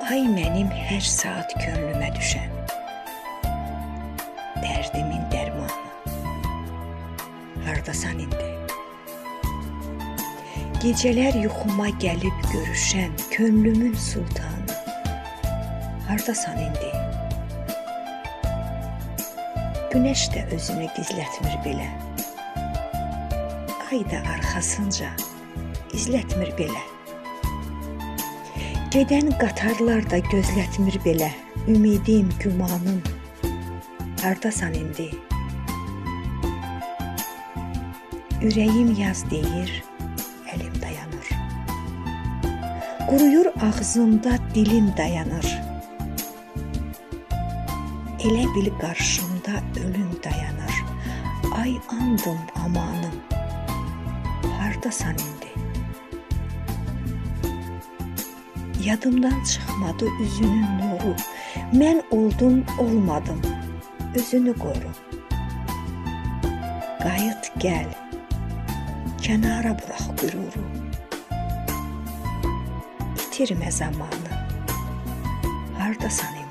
Ay mənim hər saat könlümə düşən, dərdimin dərmanı, hardasan indi? Gecələr yuxuma gəlib görüşən könlümün sultanı, hardasan indi? Günəş də özünü gizlətmir belə, ay da arxasınca izlətmir belə. Gedən qatarlar da gözlətmir belə, ümidim, gümanım, hardasan indi? Ürəyim yaz deyir, əlim dayanır. Quruyur ağzımda dilim dayanır. Elə bil qarşımda ölüm dayanır. Ay andım amanım, hardasan indi? Yadımdan çıxmadı üzünün nuru. Mən oldum, olmadım, özünü qoru. Qayıt gəl, kənara burax qüruru. İtirmə zamanı, hardasan indi?